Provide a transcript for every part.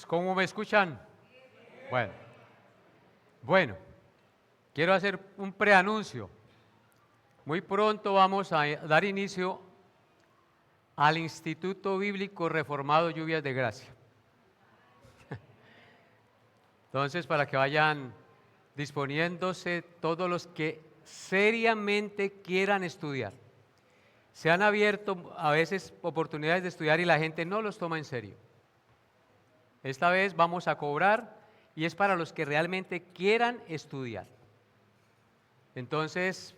¿Cómo me escuchan? Bueno, quiero hacer un preanuncio. Muy pronto vamos a dar inicio al Instituto Bíblico Reformado Lluvias de Gracia. Entonces, para que vayan disponiéndose todos los que seriamente quieran estudiar. Se han abierto a veces oportunidades de estudiar y la gente no los toma en serio. Esta vez vamos a cobrar y es para los que realmente quieran estudiar. Entonces,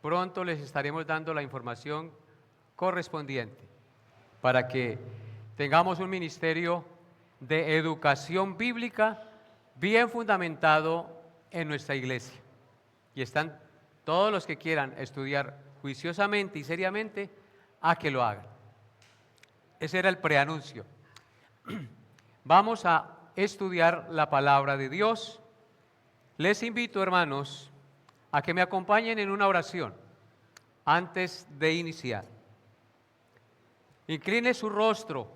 pronto les estaremos dando la información correspondiente para que tengamos un ministerio de educación bíblica bien fundamentado en nuestra iglesia. Y están todos los que quieran estudiar juiciosamente y seriamente a que lo hagan. Ese era el preanuncio. Vamos a estudiar la palabra de Dios. Les invito, hermanos, a que me acompañen en una oración antes de iniciar. Incline su rostro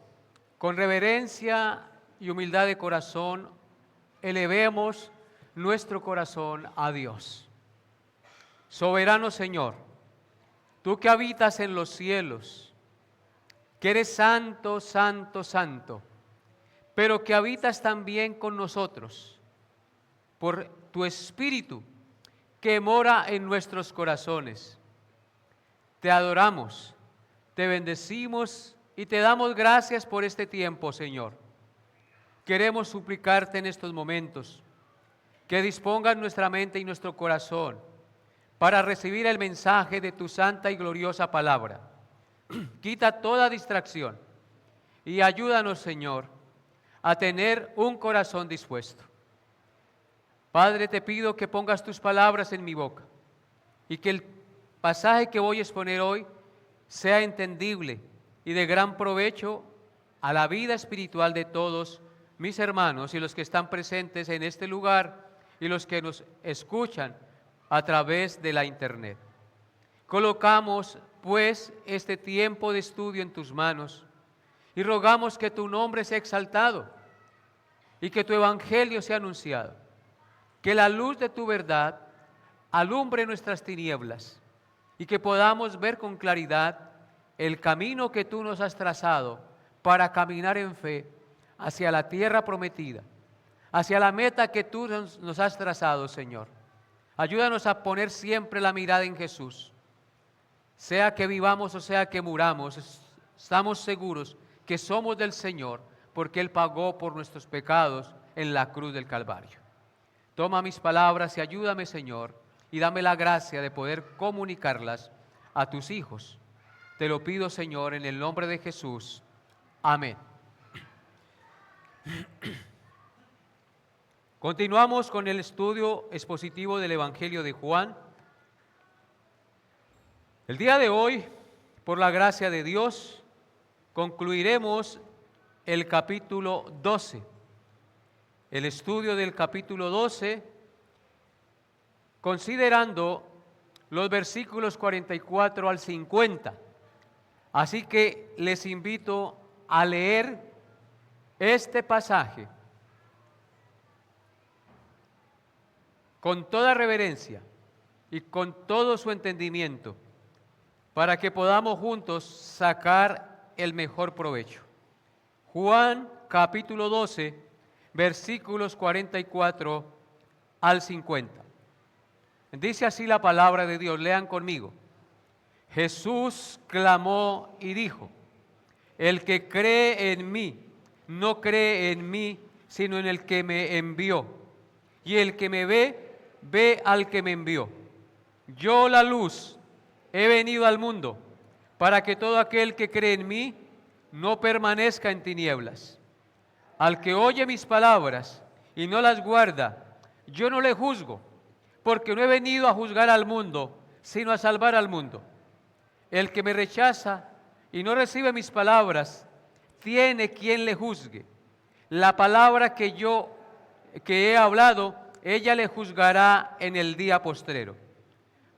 con reverencia y humildad de corazón. Elevemos nuestro corazón a Dios. Soberano Señor, tú que habitas en los cielos, que eres santo, santo, santo, pero que habitas también con nosotros por tu Espíritu que mora en nuestros corazones. Te adoramos, te bendecimos y te damos gracias por este tiempo, Señor. Queremos suplicarte en estos momentos que dispongas nuestra mente y nuestro corazón para recibir el mensaje de tu santa y gloriosa palabra. Quita toda distracción y ayúdanos, Señor, a tener un corazón dispuesto. Padre, te pido que pongas tus palabras en mi boca y que el pasaje que voy a exponer hoy sea entendible y de gran provecho a la vida espiritual de todos mis hermanos y los que están presentes en este lugar y los que nos escuchan a través de la internet. Colocamos pues este tiempo de estudio en tus manos y rogamos que tu nombre sea exaltado y que tu evangelio sea anunciado, que la luz de tu verdad alumbre nuestras tinieblas y que podamos ver con claridad el camino que tú nos has trazado para caminar en fe hacia la tierra prometida, hacia la meta que tú nos has trazado, Señor. Ayúdanos a poner siempre la mirada en Jesús. Sea que vivamos o sea que muramos, estamos seguros que somos del Señor, porque Él pagó por nuestros pecados en la cruz del Calvario. Toma mis palabras y ayúdame, Señor, y dame la gracia de poder comunicarlas a tus hijos. Te lo pido, Señor, en el nombre de Jesús. Amén. Continuamos con el estudio expositivo del Evangelio de Juan. El día de hoy, por la gracia de Dios, concluiremos el capítulo 12. El estudio del capítulo 12, considerando los versículos 44 al 50. Así que les invito a leer este pasaje con toda reverencia y con todo su entendimiento, para que podamos juntos sacar el mejor provecho. Juan capítulo 12, versículos 44 al 50. Dice así la palabra de Dios, lean conmigo. Jesús clamó y dijo: el que cree en mí, no cree en mí, sino en el que me envió. Y el que me ve, ve al que me envió. Yo, la luz, he venido al mundo, para que todo aquel que cree en mí no permanezca en tinieblas. Al que oye mis palabras y no las guarda, yo no le juzgo, porque no he venido a juzgar al mundo, sino a salvar al mundo. El que me rechaza y no recibe mis palabras, tiene quien le juzgue. La palabra que he hablado, ella le juzgará en el día postrero.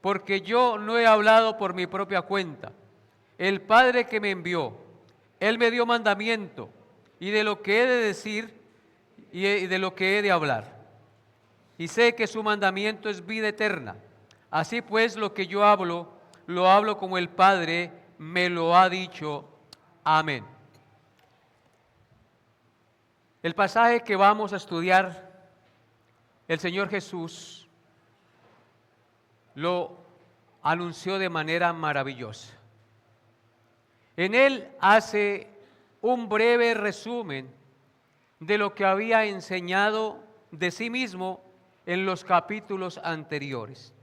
Porque yo no he hablado por mi propia cuenta. El Padre que me envió, Él me dio mandamiento, y de lo que he de decir, y de lo que he de hablar. Y sé que su mandamiento es vida eterna. Así pues, lo que yo hablo, lo hablo como el Padre me lo ha dicho. Amén. El pasaje que vamos a estudiar, el Señor Jesús lo anunció de manera maravillosa. En él hace un breve resumen de lo que había enseñado de sí mismo en los capítulos anteriores.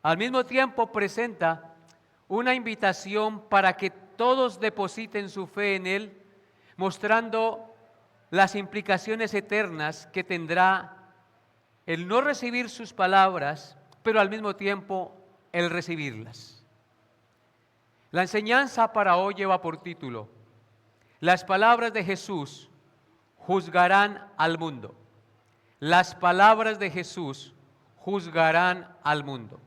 Al mismo tiempo presenta una invitación para que todos depositen su fe en él, mostrando las implicaciones eternas que tendrá el no recibir sus palabras, pero al mismo tiempo el recibirlas. La enseñanza para hoy lleva por título: las palabras de Jesús juzgarán al mundo. Las palabras de Jesús juzgarán al mundo.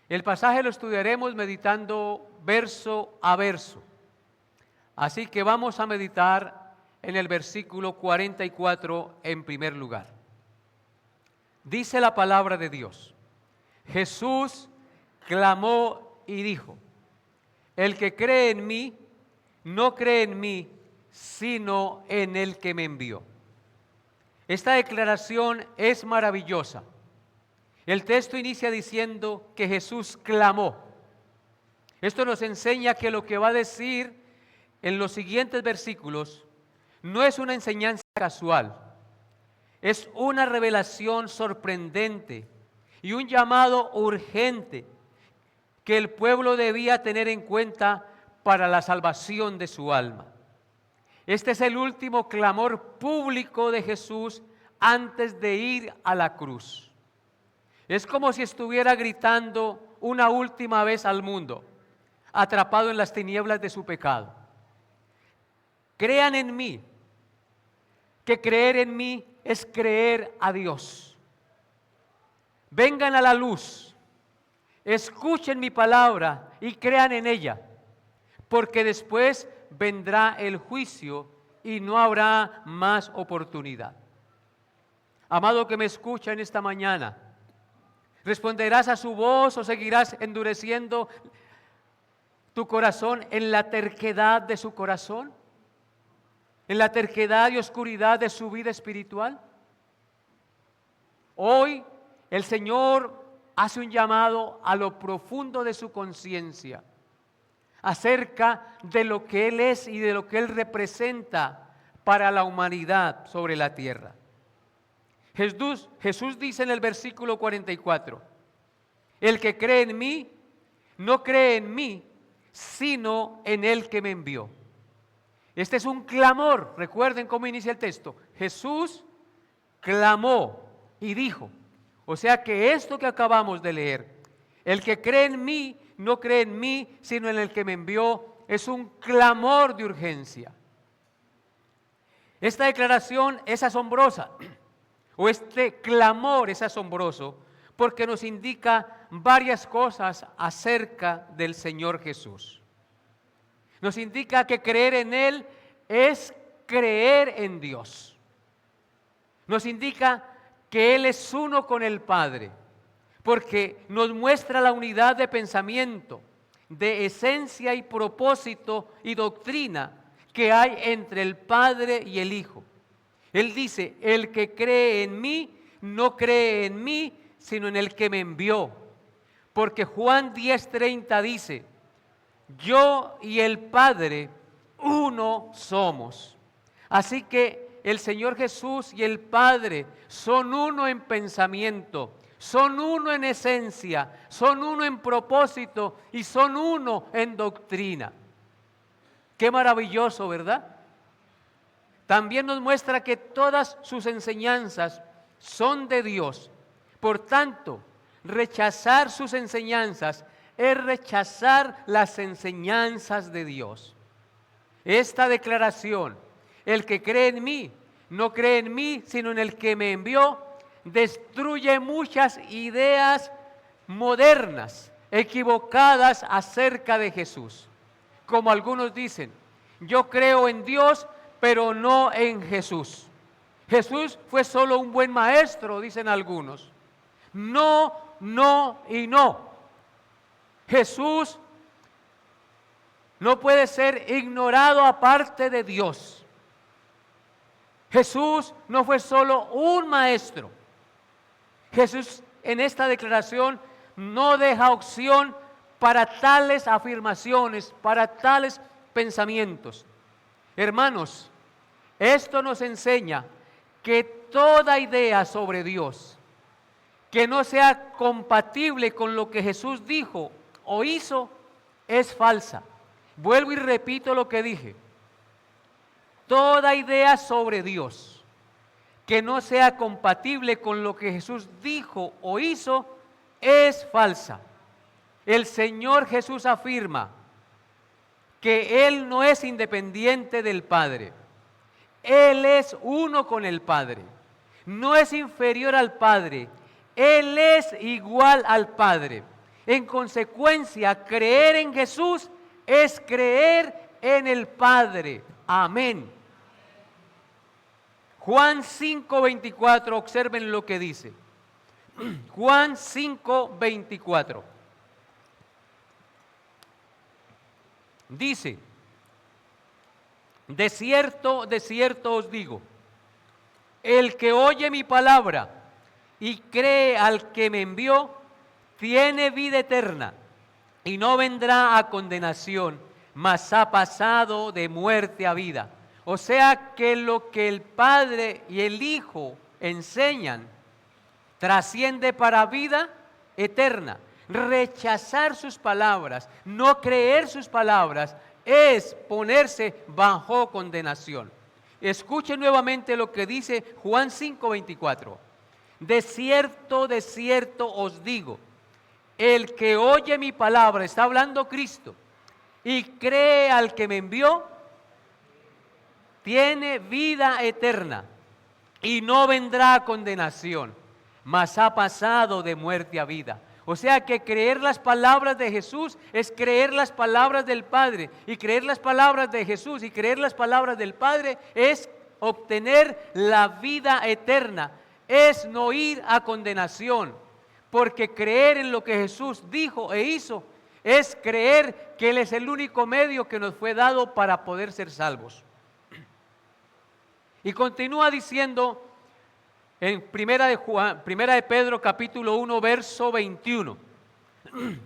El pasaje lo estudiaremos meditando verso a verso. Así que vamos a meditar en el versículo 44 en primer lugar. Dice la palabra de Dios: Jesús clamó y dijo: el que cree en mí, no cree en mí, sino en el que me envió. Esta declaración es maravillosa. El texto inicia diciendo que Jesús clamó. Esto nos enseña que lo que va a decir en los siguientes versículos no es una enseñanza casual, es una revelación sorprendente y un llamado urgente que el pueblo debía tener en cuenta para la salvación de su alma. Este es el último clamor público de Jesús antes de ir a la cruz. Es como si estuviera gritando una última vez al mundo, atrapado en las tinieblas de su pecado: crean en mí, que creer en mí es creer a Dios. Vengan a la luz, escuchen mi palabra y crean en ella, porque después vendrá el juicio y no habrá más oportunidad. Amado que me escucha en esta mañana, ¿responderás a su voz o seguirás endureciendo tu corazón en la terquedad de su corazón? ¿En la terquedad y oscuridad de su vida espiritual? Hoy el Señor hace un llamado a lo profundo de su conciencia acerca de lo que Él es y de lo que Él representa para la humanidad sobre la tierra. Jesús dice en el versículo 44, el que cree en mí, no cree en mí, sino en el que me envió. Este es un clamor. Recuerden cómo inicia el texto: Jesús clamó y dijo. O sea que esto que acabamos de leer, el que cree en mí, no cree en mí, sino en el que me envió, es un clamor de urgencia. Esta declaración es asombrosa, o este clamor es asombroso, porque nos indica varias cosas acerca del Señor Jesús. Nos indica que creer en Él es creer en Dios. Nos indica que Él es uno con el Padre, porque nos muestra la unidad de pensamiento, de esencia y propósito y doctrina que hay entre el Padre y el Hijo. Él dice: el que cree en mí, no cree en mí, sino en el que me envió. Porque Juan 10:30 dice: yo y el Padre uno somos. Así que el Señor Jesús y el Padre son uno en pensamiento, son uno en esencia, son uno en propósito y son uno en doctrina. Qué maravilloso, ¿verdad? También nos muestra que todas sus enseñanzas son de Dios. Por tanto, rechazar sus enseñanzas es rechazar las enseñanzas de Dios. Esta declaración, el que cree en mí, no cree en mí, sino en el que me envió, destruye muchas ideas modernas, equivocadas acerca de Jesús. Como algunos dicen: yo creo en Dios, pero no en Jesús. Jesús fue solo un buen maestro, dicen algunos. No, no y no. Jesús no puede ser ignorado aparte de Dios. Jesús no fue solo un maestro. Jesús en esta declaración no deja opción para tales afirmaciones, para tales pensamientos. Hermanos, esto nos enseña que toda idea sobre Dios que no sea compatible con lo que Jesús dijo o hizo es falsa. Vuelvo y repito lo que dije. Toda idea sobre Dios que no sea compatible con lo que Jesús dijo o hizo es falsa. El Señor Jesús afirma que Él no es independiente del Padre. Él es uno con el Padre. No es inferior al Padre. Él es igual al Padre. En consecuencia, creer en Jesús es creer en el Padre. Amén. Juan 5:24, observen lo que dice. Juan 5:24. Dice: de cierto os digo, el que oye mi palabra y cree al que me envió, tiene vida eterna y no vendrá a condenación, mas ha pasado de muerte a vida. O sea que lo que el Padre y el Hijo enseñan trasciende para vida eterna. Rechazar sus palabras, no creer sus palabras, es ponerse bajo condenación. Escuchen nuevamente lo que dice Juan 5:24. De cierto os digo, el que oye mi palabra, está hablando Cristo, y cree al que me envió, tiene vida eterna y no vendrá a condenación, mas ha pasado de muerte a vida. O sea que creer las palabras de Jesús es creer las palabras del Padre, y creer las palabras de Jesús y creer las palabras del Padre es obtener la vida eterna, es no ir a condenación, porque creer en lo que Jesús dijo e hizo es creer que Él es el único medio que nos fue dado para poder ser salvos. Y continúa diciendo en Primera de Pedro capítulo 1 verso 21.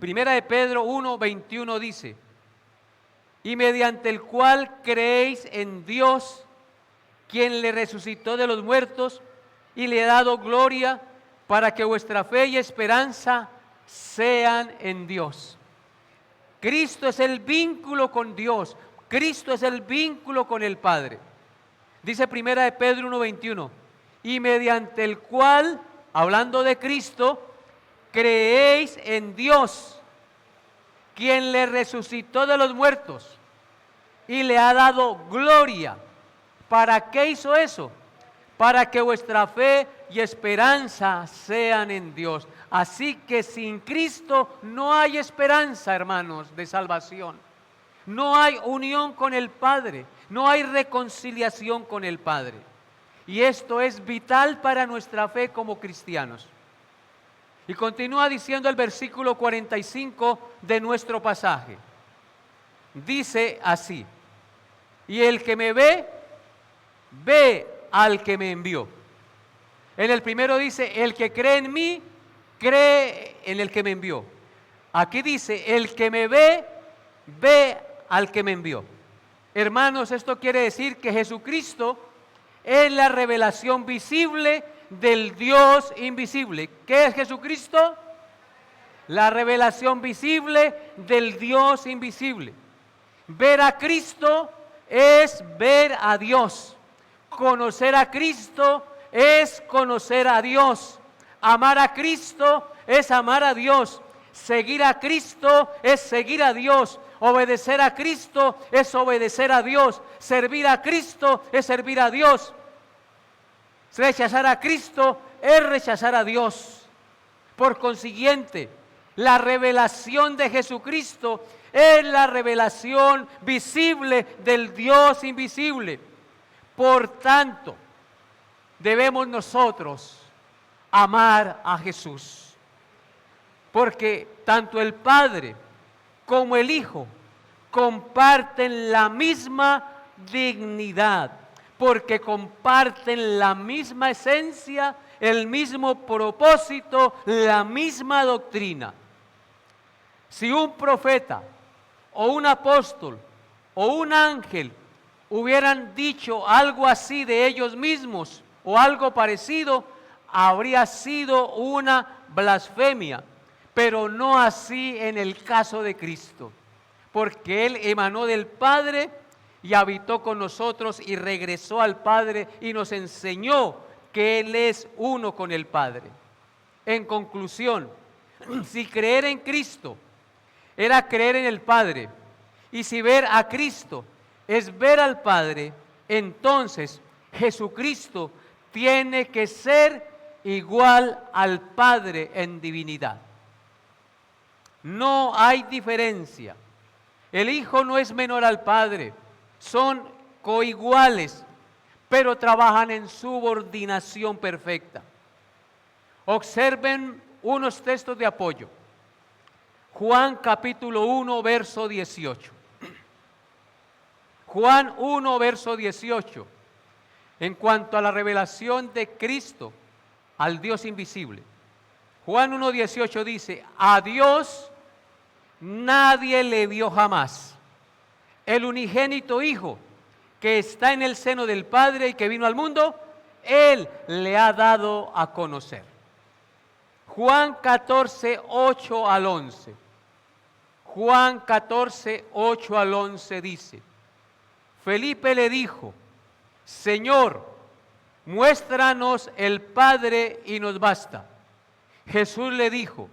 Primera de Pedro 1, 21 dice: y mediante el cual creéis en Dios, quien le resucitó de los muertos y le ha dado gloria, para que vuestra fe y esperanza sean en Dios. Cristo es el vínculo con Dios. Cristo es el vínculo con el Padre. Dice Primera de Pedro 1:21, y mediante el cual, hablando de Cristo, creéis en Dios, quien le resucitó de los muertos y le ha dado gloria. ¿Para qué hizo eso? Para que vuestra fe y esperanza sean en Dios. Así que sin Cristo no hay esperanza, hermanos, de salvación. No hay unión con el Padre, no hay reconciliación con el Padre. Y esto es vital para nuestra fe como cristianos. Y continúa diciendo el versículo 45 de nuestro pasaje. Dice así: y el que me ve, ve al que me envió. En el primero dice: el que cree en mí, cree en el que me envió. Aquí dice: el que me ve, ve al que me envió. Hermanos, esto quiere decir que Jesucristo es la revelación visible del Dios invisible. ¿Qué es Jesucristo? La revelación visible del Dios invisible. Ver a Cristo es ver a Dios. Conocer a Cristo es conocer a Dios. Amar a Cristo es amar a Dios. Seguir a Cristo es seguir a Dios. Obedecer a Cristo es obedecer a Dios. Servir a Cristo es servir a Dios. Rechazar a Cristo es rechazar a Dios. Por consiguiente, la revelación de Jesucristo es la revelación visible del Dios invisible. Por tanto, debemos nosotros amar a Jesús. Porque tanto el Padre como el Hijo comparten la misma dignidad, porque comparten la misma esencia, el mismo propósito, la misma doctrina. Si un profeta o un apóstol o un ángel hubieran dicho algo así de ellos mismos o algo parecido, habría sido una blasfemia, pero no así en el caso de Cristo, porque Él emanó del Padre y habitó con nosotros y regresó al Padre y nos enseñó que Él es uno con el Padre. En conclusión, si creer en Cristo era creer en el Padre, y si ver a Cristo es ver al Padre, entonces Jesucristo tiene que ser igual al Padre en divinidad. No hay diferencia. El Hijo no es menor al Padre, son coiguales, pero trabajan en subordinación perfecta. Observen unos textos de apoyo. Juan capítulo 1, verso 18. Juan 1, verso 18. En cuanto a la revelación de Cristo al Dios invisible. Juan 1, 18 dice: a Dios nadie le vio jamás. El unigénito Hijo que está en el seno del Padre y que vino al mundo, Él le ha dado a conocer. Juan 14, 8 al 11. Juan 14, 8 al 11 dice: Felipe le dijo: Señor, muéstranos el Padre y nos basta. Jesús le dijo: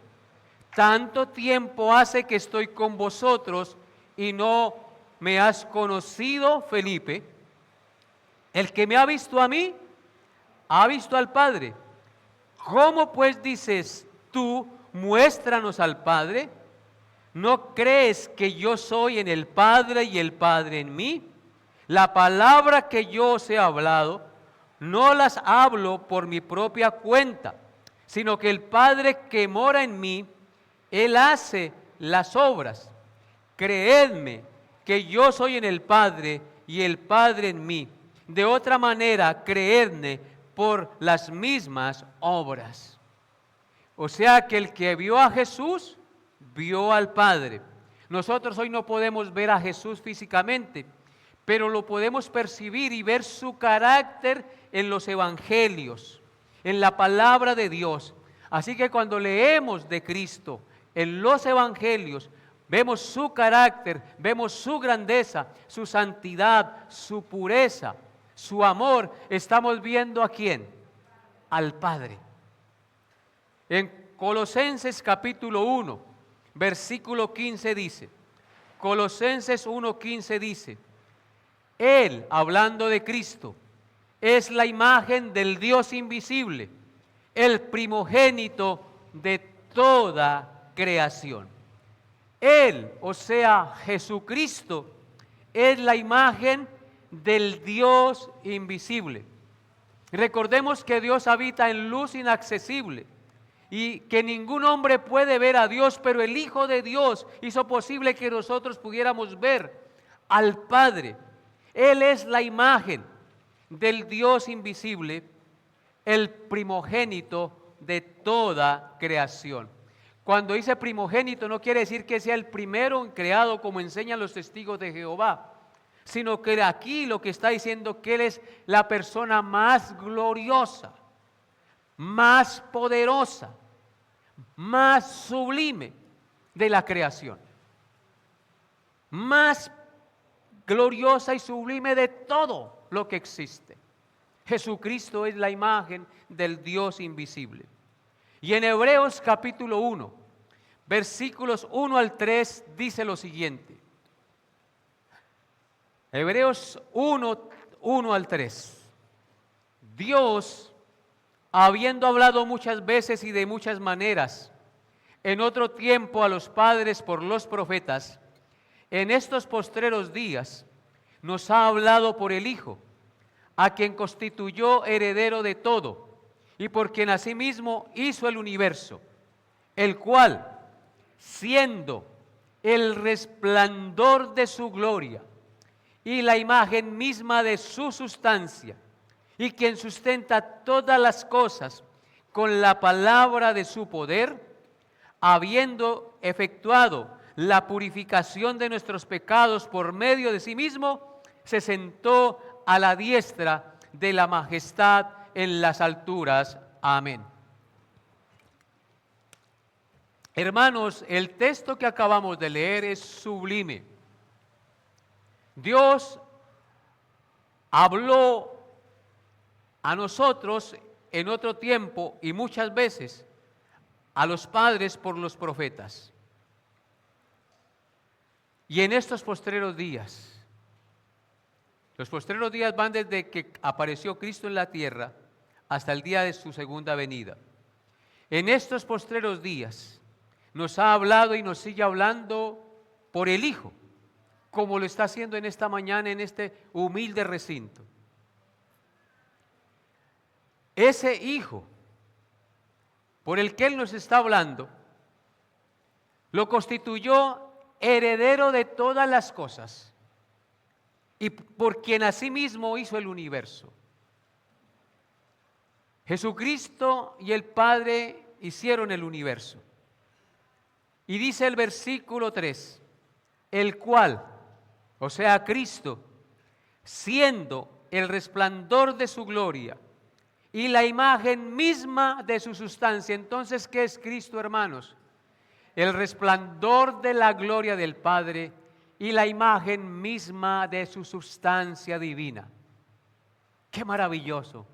tanto tiempo hace que estoy con vosotros y no me has conocido, Felipe. El que me ha visto a mí, ha visto al Padre. ¿Cómo pues dices tú, muéstranos al Padre? ¿No crees que yo soy en el Padre y el Padre en mí? La palabra que yo os he hablado, no las hablo por mi propia cuenta, sino que el Padre que mora en mí, Él hace las obras. Creedme que yo soy en el Padre y el Padre en mí. De otra manera, creedme por las mismas obras. O sea que el que vio a Jesús, vio al Padre. Nosotros hoy no podemos ver a Jesús físicamente, pero lo podemos percibir y ver su carácter en los evangelios, en la palabra de Dios. Así que cuando leemos de Cristo en los evangelios, vemos su carácter, vemos su grandeza, su santidad, su pureza, su amor. Estamos viendo ¿a quién? Al Padre. En Colosenses capítulo 1, versículo 15 dice, Colosenses 1:15 dice: Él, hablando de Cristo, es la imagen del Dios invisible, el primogénito de toda creación. Él, o sea, Jesucristo, es la imagen del Dios invisible. Recordemos que Dios habita en luz inaccesible y que ningún hombre puede ver a Dios, pero el Hijo de Dios hizo posible que nosotros pudiéramos ver al Padre. Él es la imagen del Dios invisible, el primogénito de toda creación. Cuando dice primogénito no quiere decir que sea el primero creado como enseñan los testigos de Jehová, sino que aquí lo que está diciendo que Él es la persona más gloriosa, más poderosa, más sublime de la creación, más gloriosa y sublime de todo lo que existe. Jesucristo es la imagen del Dios invisible. Y en Hebreos capítulo 1, versículos 1 al 3 dice lo siguiente. Hebreos 1, 1 al 3. Dios, habiendo hablado muchas veces y de muchas maneras, en otro tiempo a los padres por los profetas, en estos postreros días nos ha hablado por el Hijo, a quien constituyó heredero de todo, y por quien asimismo hizo el universo, el cual, siendo el resplandor de su gloria y la imagen misma de su sustancia, y quien sustenta todas las cosas con la palabra de su poder, habiendo efectuado la purificación de nuestros pecados por medio de sí mismo, se sentó a la diestra de la majestad en las alturas. Amén. Hermanos, el texto que acabamos de leer es sublime. Dios habló a nosotros en otro tiempo y muchas veces a los padres por los profetas. Y en estos postreros días, los postreros días van desde que apareció Cristo en la tierra hasta el día de su segunda venida. En estos postreros días nos ha hablado y nos sigue hablando por el Hijo, como lo está haciendo en esta mañana en este humilde recinto. Ese Hijo por el que Él nos está hablando, lo constituyó heredero de todas las cosas y por quien asimismo hizo el universo. Jesucristo y el Padre hicieron el universo. Y dice el versículo 3, el cual, o sea, Cristo, siendo el resplandor de su gloria y la imagen misma de su sustancia. Entonces, ¿qué es Cristo, hermanos? El resplandor de la gloria del Padre y la imagen misma de su sustancia divina. ¡Qué maravilloso!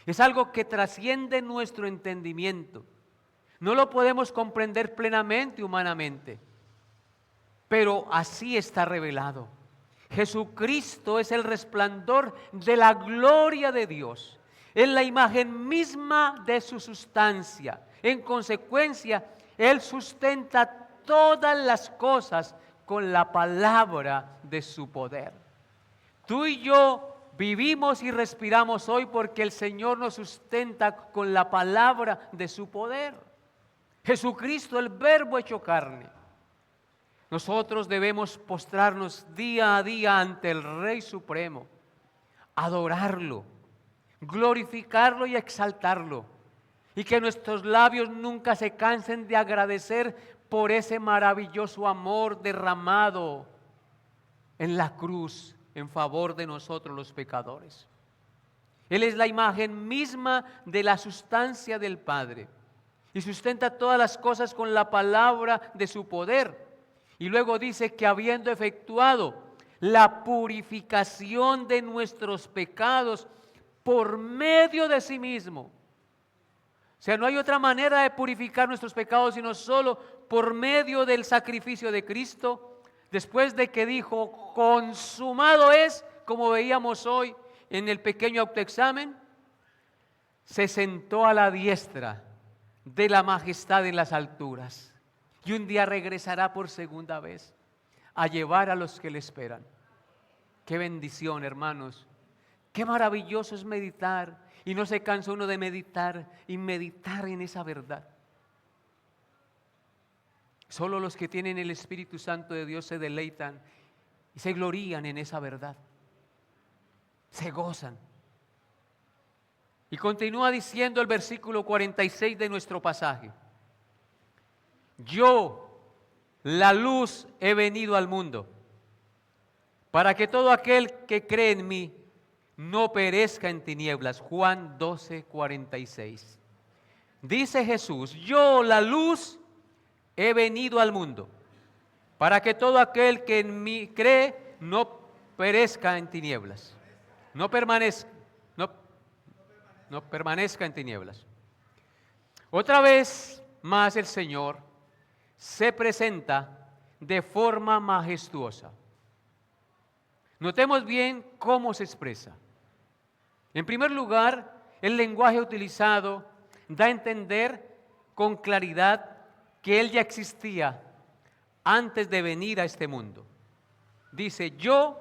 Es algo que trasciende nuestro entendimiento. No lo podemos comprender plenamente humanamente, pero así está revelado. Jesucristo es el resplandor de la gloria de Dios, es la imagen misma de su sustancia. En consecuencia, Él sustenta todas las cosas con la palabra de su poder. Tú y yo vivimos y respiramos hoy porque el Señor nos sustenta con la palabra de su poder. Jesucristo, el Verbo hecho carne. Nosotros debemos postrarnos día a día ante el Rey Supremo, adorarlo, glorificarlo y exaltarlo, y que nuestros labios nunca se cansen de agradecer por ese maravilloso amor derramado en la cruz en favor de nosotros los pecadores. Él es la imagen misma de la sustancia del Padre y sustenta todas las cosas con la palabra de su poder. Y luego dice que habiendo efectuado la purificación de nuestros pecados por medio de sí mismo. O sea, no hay otra manera de purificar nuestros pecados sino solo por medio del sacrificio de Cristo. Después de que dijo, consumado es, como veíamos hoy en el pequeño autoexamen, se sentó a la diestra de la majestad en las alturas. Y un día regresará por segunda vez a llevar a los que le esperan. Qué bendición, hermanos. Qué maravilloso es meditar. Y no se cansa uno de meditar y meditar en esa verdad. Solo los que tienen el Espíritu Santo de Dios se deleitan y se glorían en esa verdad. Se gozan. Y continúa diciendo el versículo 46 de nuestro pasaje. Yo, la luz, he venido al mundo, para que todo aquel que cree en mí no perezca en tinieblas. Juan 12, 46. Dice Jesús, yo, la luz, he venido al mundo, para que todo aquel que en mí cree no perezca en tinieblas. No permanezca en tinieblas. Otra vez más el Señor se presenta de forma majestuosa. Notemos bien cómo se expresa. En primer lugar, el lenguaje utilizado da a entender con claridad que Él ya existía antes de venir a este mundo. Dice, yo,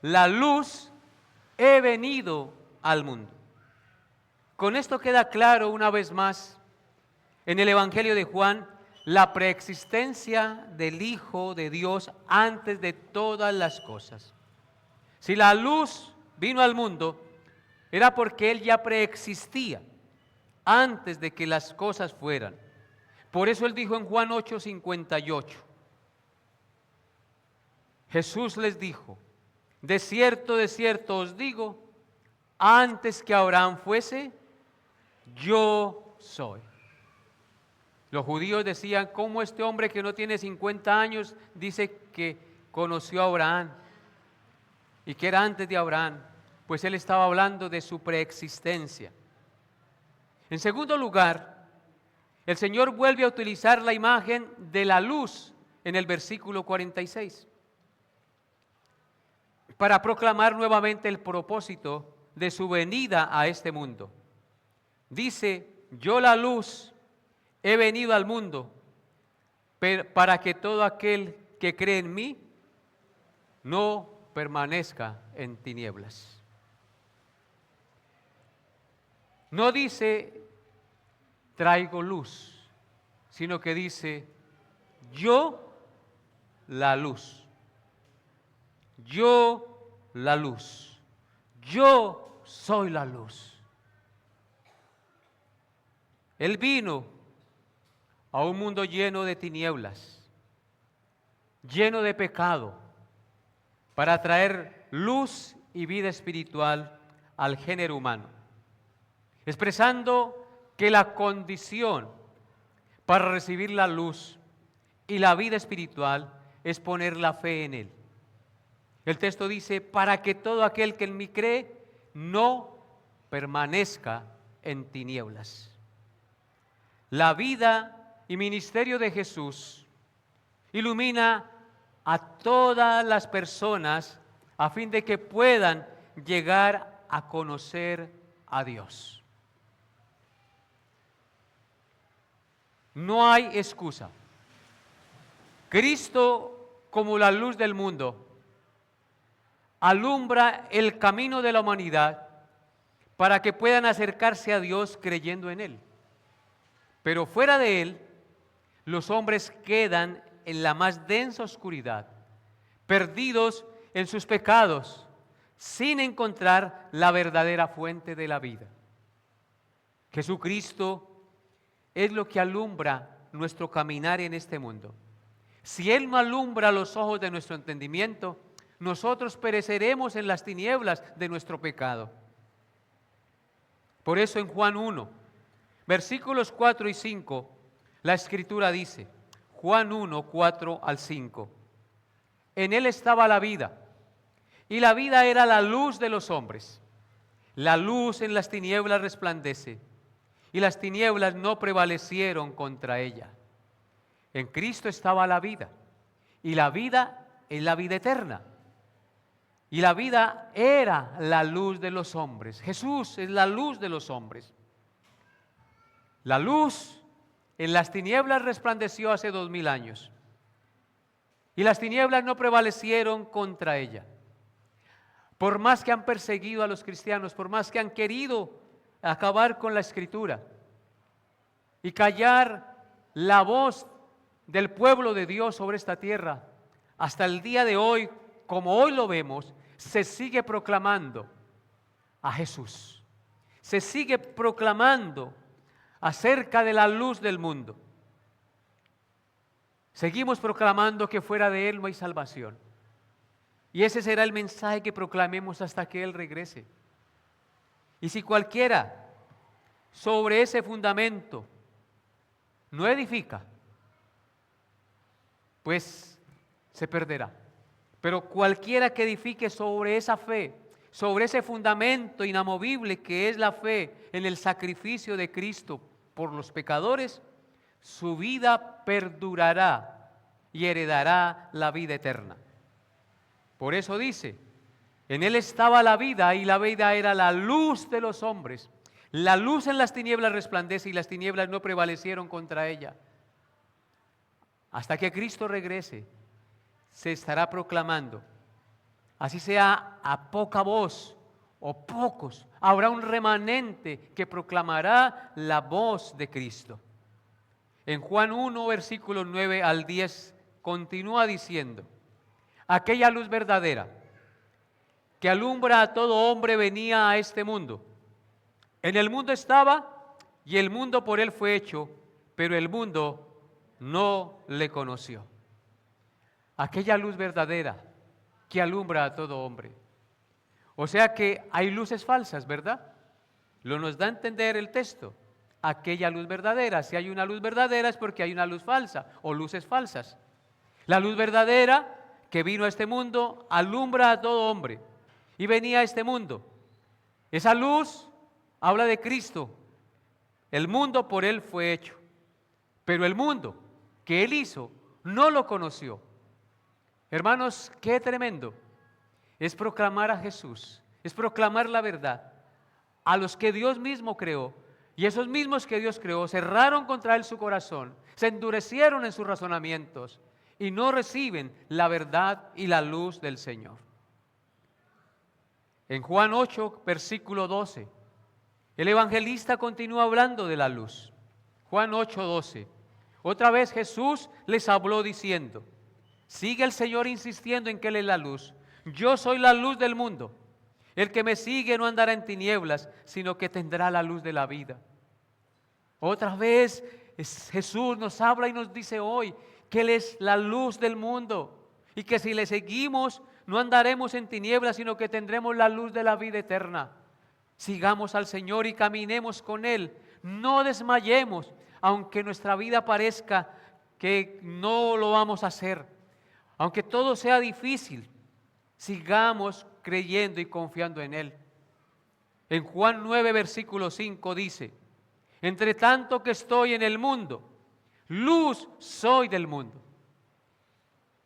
la luz, he venido al mundo. Con esto queda claro una vez más en el Evangelio de Juan la preexistencia del Hijo de Dios antes de todas las cosas. Si la luz vino al mundo, era porque Él ya preexistía antes de que las cosas fueran. Por eso Él dijo en Juan 8:58, Jesús les dijo, de cierto os digo, antes que Abraham fuese, yo soy. Los judíos decían, ¿cómo este hombre que no tiene 50 años dice que conoció a Abraham y que era antes de Abraham? Pues él estaba hablando de su preexistencia. En segundo lugar, el Señor vuelve a utilizar la imagen de la luz en el versículo 46 para proclamar nuevamente el propósito de su venida a este mundo. Dice, yo la luz he venido al mundo para que todo aquel que cree en mí no permanezca en tinieblas. No dice traigo luz, sino que dice yo la luz. Yo la luz. Yo soy la luz. Él vino a un mundo lleno de tinieblas, lleno de pecado, para traer luz y vida espiritual al género humano, expresando que la condición para recibir la luz y la vida espiritual es poner la fe en Él. El texto dice, para que todo aquel que en mí cree no permanezca en tinieblas. La vida y ministerio de Jesús ilumina a todas las personas a fin de que puedan llegar a conocer a Dios. No hay excusa. Cristo, como la luz del mundo, alumbra el camino de la humanidad para que puedan acercarse a Dios creyendo en Él. Pero fuera de Él, los hombres quedan en la más densa oscuridad, perdidos en sus pecados, sin encontrar la verdadera fuente de la vida. Jesucristo es lo que alumbra nuestro caminar en este mundo. Si Él no alumbra los ojos de nuestro entendimiento, nosotros pereceremos en las tinieblas de nuestro pecado. Por eso en Juan 1, versículos 4 y 5, la Escritura dice, Juan 1, 4 al 5, en Él estaba la vida, y la vida era la luz de los hombres. La luz en las tinieblas resplandece, y las tinieblas no prevalecieron contra ella. En Cristo estaba la vida, y la vida es la vida eterna. Y la vida era la luz de los hombres. Jesús es la luz de los hombres. La luz en las tinieblas resplandeció hace 2000 años. Y las tinieblas no prevalecieron contra ella. Por más que han perseguido a los cristianos, por más que han querido acabar con la Escritura y callar la voz del pueblo de Dios sobre esta tierra, hasta el día de hoy, como hoy lo vemos, se sigue proclamando a Jesús. Se sigue proclamando acerca de la luz del mundo. Seguimos proclamando que fuera de Él no hay salvación. Y ese será el mensaje que proclamemos hasta que Él regrese. Y si cualquiera sobre ese fundamento no edifica, pues se perderá. Pero cualquiera que edifique sobre esa fe, sobre ese fundamento inamovible que es la fe en el sacrificio de Cristo por los pecadores, su vida perdurará y heredará la vida eterna. Por eso dice, en Él estaba la vida y la vida era la luz de los hombres. La luz en las tinieblas resplandece y las tinieblas no prevalecieron contra ella. Hasta que Cristo regrese, se estará proclamando, así sea a poca voz o pocos, habrá un remanente que proclamará la voz de Cristo. En Juan 1, versículos 9 al 10, continúa diciendo: aquella luz verdadera que alumbra a todo hombre venía a este mundo. En el mundo estaba y el mundo por él fue hecho, pero el mundo no le conoció. Aquella luz verdadera que alumbra a todo hombre. O sea que hay luces falsas, ¿verdad? Lo nos da a entender el texto. Aquella luz verdadera, si hay una luz verdadera es porque hay una luz falsa o luces falsas. La luz verdadera que vino a este mundo alumbra a todo hombre y venía a este mundo. Esa luz habla de Cristo. El mundo por él fue hecho, pero el mundo que él hizo no lo conoció. Hermanos, qué tremendo es proclamar a Jesús, es proclamar la verdad a los que Dios mismo creó. Y esos mismos que Dios creó cerraron contra él su corazón, se endurecieron en sus razonamientos y no reciben la verdad y la luz del Señor. En Juan 8, versículo 12, el evangelista continúa hablando de la luz. Juan 8, 12. Otra vez Jesús les habló diciendo: sigue el Señor insistiendo en que Él es la luz. Yo soy la luz del mundo. El que me sigue no andará en tinieblas, sino que tendrá la luz de la vida. Otra vez Jesús nos habla y nos dice hoy que Él es la luz del mundo y que si le seguimos no andaremos en tinieblas, sino que tendremos la luz de la vida eterna. Sigamos al Señor y caminemos con Él. No desmayemos, aunque nuestra vida parezca que no lo vamos a hacer. Aunque todo sea difícil, sigamos creyendo y confiando en Él. En Juan 9, versículo 5 dice: entre tanto que estoy en el mundo, luz soy del mundo.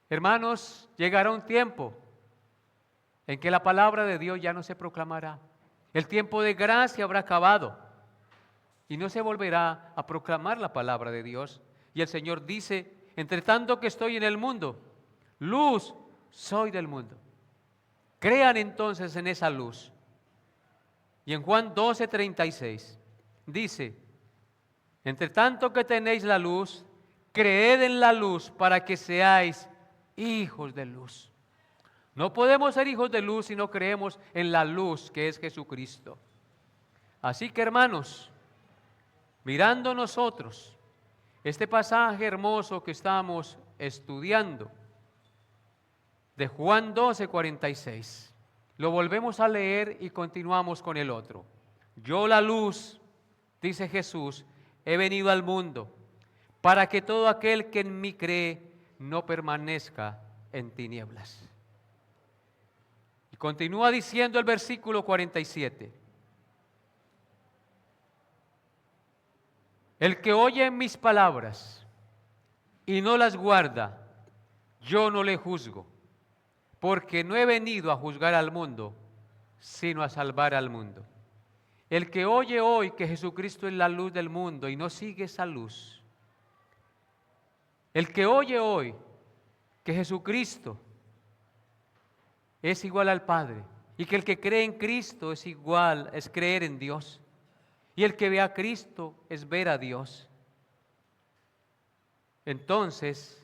Hermanos, llegará un tiempo en que la palabra de Dios ya no se proclamará. El tiempo de gracia habrá acabado y no se volverá a proclamar la palabra de Dios. Y el Señor dice: entre tanto que estoy en el mundo, luz soy del mundo. Crean entonces en esa luz. Y en Juan 12, 36 dice: entre tanto que tenéis la luz, creed en la luz para que seáis hijos de luz. No podemos ser hijos de luz si no creemos en la luz que es Jesucristo. Así que, hermanos, mirando nosotros este pasaje hermoso que estamos estudiando de Juan 12, 46, lo volvemos a leer y continuamos con el otro. Yo, la luz, dice Jesús, he venido al mundo para que todo aquel que en mí cree no permanezca en tinieblas. Y continúa diciendo el versículo 47. El que oye mis palabras y no las guarda, yo no le juzgo, porque no he venido a juzgar al mundo, sino a salvar al mundo. El que oye hoy que Jesucristo es la luz del mundo y no sigue esa luz, el que oye hoy que Jesucristo es igual al Padre y que el que cree en Cristo es igual, es creer en Dios, y el que ve a Cristo es ver a Dios, entonces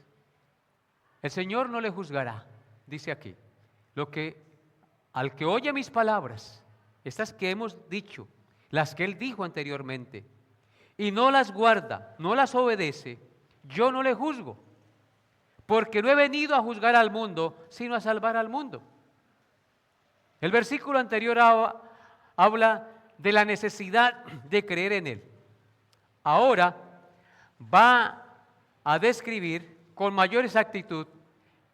el Señor no le juzgará, dice aquí. Al que oye mis palabras, estas que hemos dicho, las que Él dijo anteriormente, y no las guarda, no las obedece, yo no le juzgo, porque no he venido a juzgar al mundo, sino a salvar al mundo. El versículo anterior habla de la necesidad de creer en Él. Ahora va a describir con mayor exactitud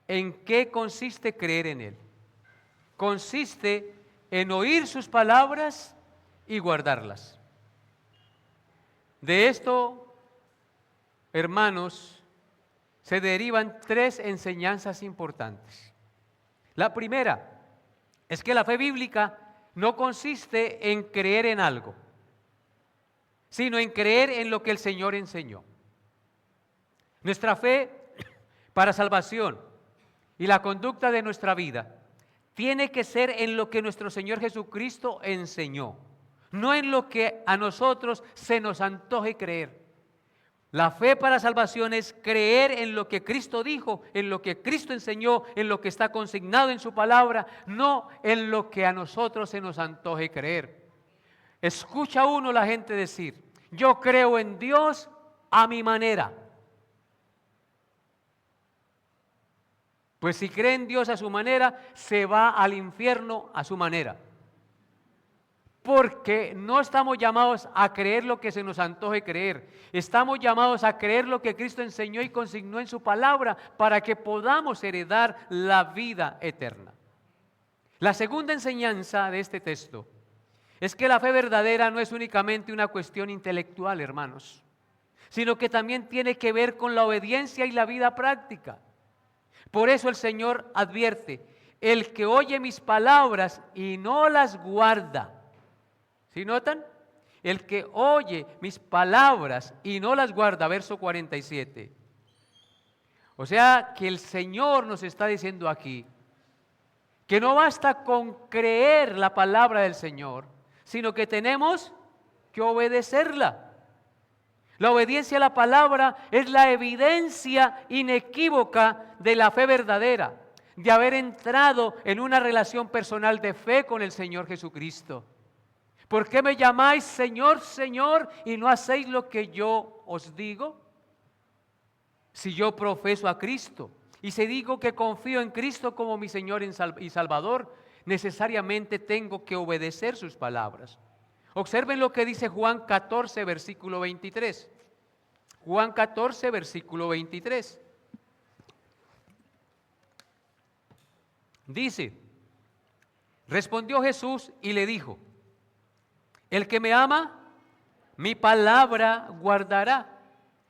en qué consiste creer en Él. Consiste en oír sus palabras y guardarlas. De esto, hermanos, se derivan tres enseñanzas importantes. La primera es que la fe bíblica no consiste en creer en algo, sino en creer en lo que el Señor enseñó. Nuestra fe para salvación y la conducta de nuestra vida tiene que ser en lo que nuestro Señor Jesucristo enseñó, no en lo que a nosotros se nos antoje creer. La fe para salvación es creer en lo que Cristo dijo, en lo que Cristo enseñó, en lo que está consignado en su palabra, no en lo que a nosotros se nos antoje creer. Escucha uno la gente decir: yo creo en Dios a mi manera. Pues si cree en Dios a su manera, se va al infierno a su manera. Porque no estamos llamados a creer lo que se nos antoje creer. Estamos llamados a creer lo que Cristo enseñó y consignó en su palabra para que podamos heredar la vida eterna. La segunda enseñanza de este texto es que la fe verdadera no es únicamente una cuestión intelectual, hermanos, sino que también tiene que ver con la obediencia y la vida práctica. Por eso el Señor advierte: el que oye mis palabras y no las guarda. ¿Sí notan? El que oye mis palabras y no las guarda, verso 47. O sea que el Señor nos está diciendo aquí que no basta con creer la palabra del Señor, sino que tenemos que obedecerla. La obediencia a la palabra es la evidencia inequívoca de la fe verdadera, de haber entrado en una relación personal de fe con el Señor Jesucristo. ¿Por qué me llamáis Señor, Señor, y no hacéis lo que yo os digo? Si yo profeso a Cristo y si digo que confío en Cristo como mi Señor y Salvador, necesariamente tengo que obedecer sus palabras. Observen lo que dice Juan 14, versículo 23. Juan 14, versículo 23. Dice: respondió Jesús y le dijo: el que me ama, mi palabra guardará,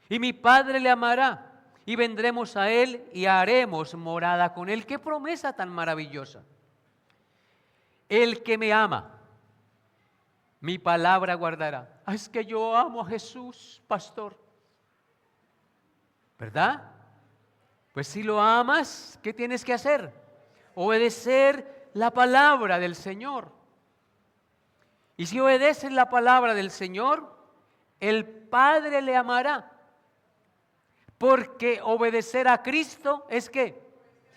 y mi Padre le amará, y vendremos a él y haremos morada con él. ¡Qué promesa tan maravillosa! El que me ama, mi palabra guardará. Es que yo amo a Jesús, pastor, ¿verdad? Pues si lo amas, ¿qué tienes que hacer? Obedecer la palabra del Señor. Y si obedeces la palabra del Señor, el Padre le amará. Porque obedecer a Cristo es ¿qué?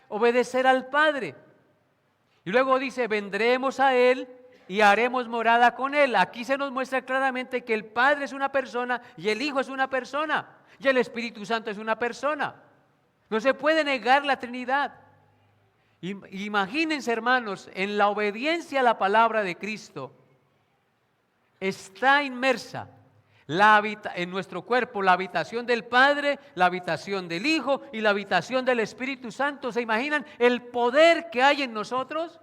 Obedecer al Padre. Y luego dice: vendremos a Él y haremos morada con Él. Aquí se nos muestra claramente que el Padre es una persona y el Hijo es una persona y el Espíritu Santo es una persona. No se puede negar la Trinidad. Imagínense, hermanos, en la obediencia a la palabra de Cristo está inmersa en nuestro cuerpo la habitación del Padre, la habitación del Hijo y la habitación del Espíritu Santo. ¿Se imaginan el poder que hay en nosotros?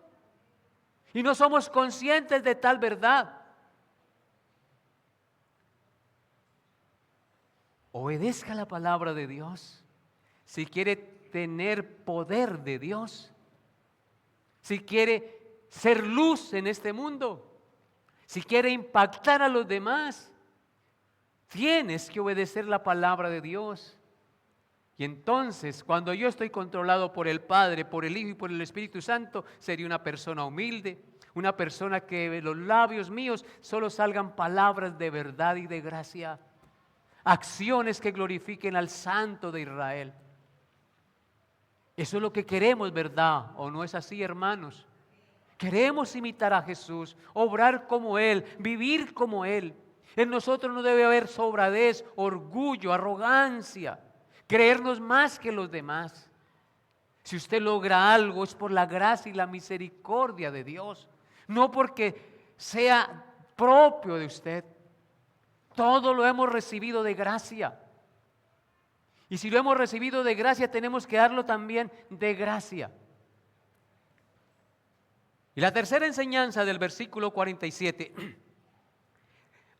Y no somos conscientes de tal verdad. Obedezca la palabra de Dios si quiere tener poder de Dios, si quiere ser luz en este mundo, si quiere impactar a los demás. Tienes que obedecer la palabra de Dios. Y entonces, cuando yo estoy controlado por el Padre, por el Hijo y por el Espíritu Santo, sería una persona humilde, una persona que de los labios míos solo salgan palabras de verdad y de gracia, acciones que glorifiquen al Santo de Israel. Eso es lo que queremos, ¿verdad? ¿O no es así, hermanos? Queremos imitar a Jesús, obrar como Él, vivir como Él. En nosotros no debe haber sobradez, orgullo, arrogancia, creernos más que los demás. Si usted logra algo es por la gracia y la misericordia de Dios, no porque sea propio de usted. Todo lo hemos recibido de gracia. Y si lo hemos recibido de gracia, tenemos que darlo también de gracia. Y la tercera enseñanza del versículo 47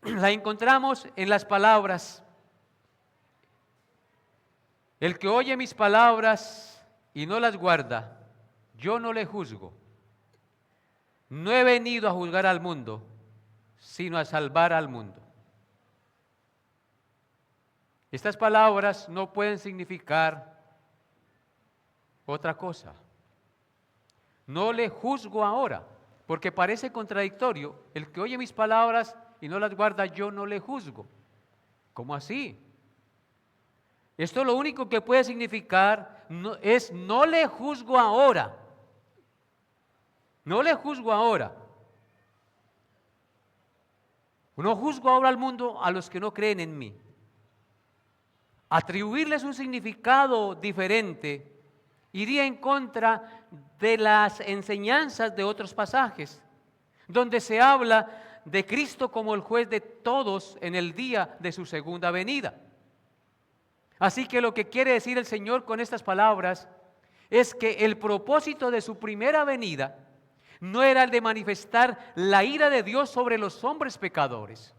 la encontramos en las palabras: el que oye mis palabras y no las guarda, yo no le juzgo. No he venido a juzgar al mundo, sino a salvar al mundo. Estas palabras no pueden significar otra cosa. no le juzgo ahora, porque parece contradictorio. El que oye mis palabras y no las guarda, yo no le juzgo. ¿Cómo así? Esto lo único que puede significar es no le juzgo ahora. No le juzgo ahora. No juzgo ahora al mundo a los que no creen en mí. Atribuirles un significado diferente iría en contra de las enseñanzas de otros pasajes, donde se habla de Cristo como el juez de todos en el día de su segunda venida. Así que lo que quiere decir el Señor con estas palabras es que el propósito de su primera venida no era el de manifestar la ira de Dios sobre los hombres pecadores,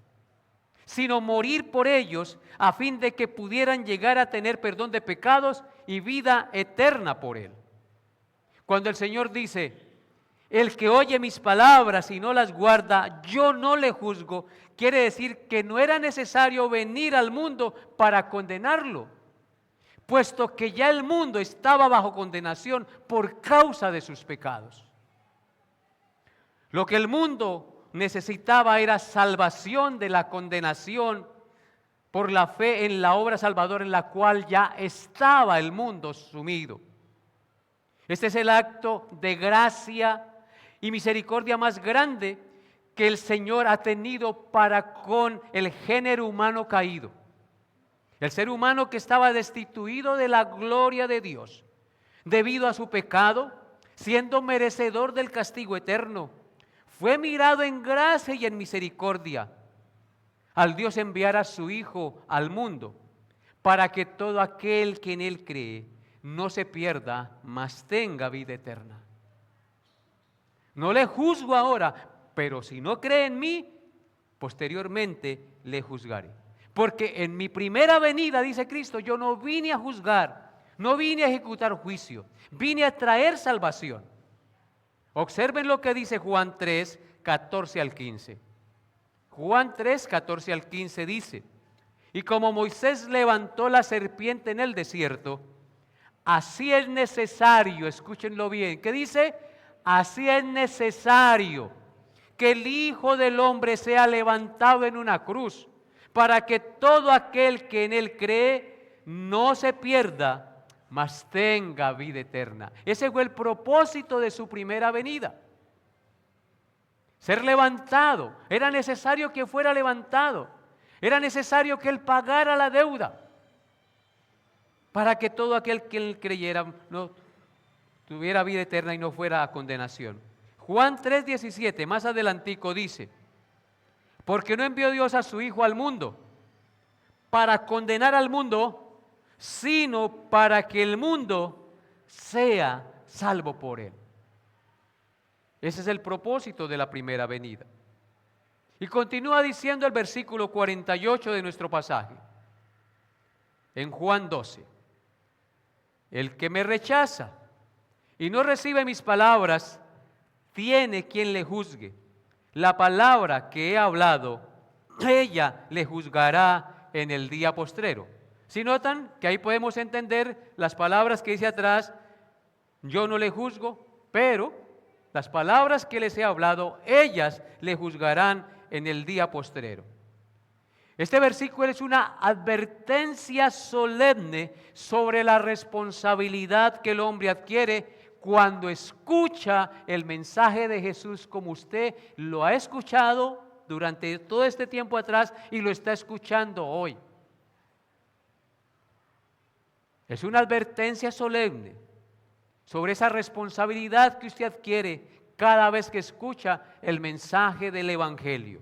sino morir por ellos a fin de que pudieran llegar a tener perdón de pecados y vida eterna por Él. Cuando el Señor dice, el que oye mis palabras y no las guarda, yo no le juzgo, quiere decir que no era necesario venir al mundo para condenarlo, puesto que ya el mundo estaba bajo condenación por causa de sus pecados. Lo que el mundo necesitaba era salvación de la condenación por la fe en la obra salvadora en la cual ya estaba el mundo sumido. Este es el acto de gracia y misericordia más grande que el Señor ha tenido para con el género humano caído. El ser humano que estaba destituido de la gloria de Dios debido a su pecado, siendo merecedor del castigo eterno, fue mirado en gracia y en misericordia al Dios enviar a su Hijo al mundo para que todo aquel que en Él cree no se pierda, mas tenga vida eterna. No le juzgo ahora, pero si no cree en mí, posteriormente le juzgaré. Porque en mi primera venida, dice Cristo, yo no vine a juzgar, no vine a ejecutar juicio, vine a traer salvación. Observen lo que dice Juan 3, 14 al 15. Juan 3, 14 al 15 dice, y como Moisés levantó la serpiente en el desierto, así es necesario, escúchenlo bien, ¿qué dice? Así es necesario que el Hijo del Hombre sea levantado en una cruz, para que todo aquel que en Él cree no se pierda, mas tenga vida eterna. Ese fue el propósito de su primera venida. Ser levantado. Era necesario que fuera levantado. Era necesario que Él pagara la deuda para que todo aquel que Él creyera no tuviera vida eterna y no fuera a condenación. Juan 3:17, más adelantico dice, porque no envió Dios a su Hijo al mundo para condenar al mundo, sino para que el mundo sea salvo por Él. Ese es el propósito de la primera venida. Y continúa diciendo el versículo 48 de nuestro pasaje, en Juan 12, el que me rechaza y no recibe mis palabras, tiene quien le juzgue. La palabra que he hablado, ella le juzgará en el día postrero. Si notan que ahí podemos entender las palabras que dice atrás, yo no le juzgo, pero las palabras que les he hablado, ellas le juzgarán en el día postrero. Este versículo es una advertencia solemne sobre la responsabilidad que el hombre adquiere cuando escucha el mensaje de Jesús, como usted lo ha escuchado durante todo este tiempo atrás y lo está escuchando hoy. Es una advertencia solemne sobre esa responsabilidad que usted adquiere cada vez que escucha el mensaje del Evangelio.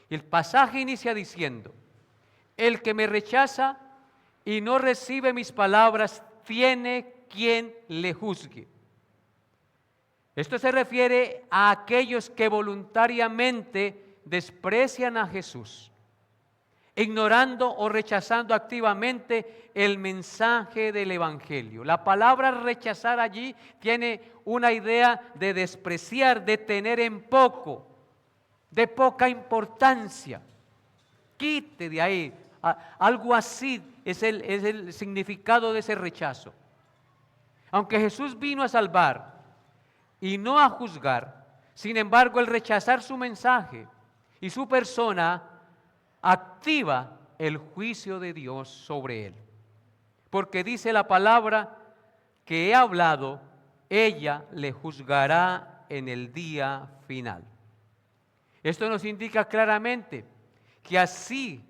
El pasaje inicia diciendo, el que me rechaza y no recibe mis palabras tiene quien le juzgue. Esto se refiere a aquellos que voluntariamente desprecian a Jesús, ignorando o rechazando activamente el mensaje del Evangelio. La palabra rechazar allí tiene una idea de despreciar, de tener en poco, de poca importancia. Quite de ahí, algo así es el significado de ese rechazo. Aunque Jesús vino a salvar, y no a juzgar. Sin embargo, el rechazar su mensaje y su persona activa el juicio de Dios sobre él. Porque dice la palabra que he hablado, ella le juzgará en el día final. Esto nos indica claramente que así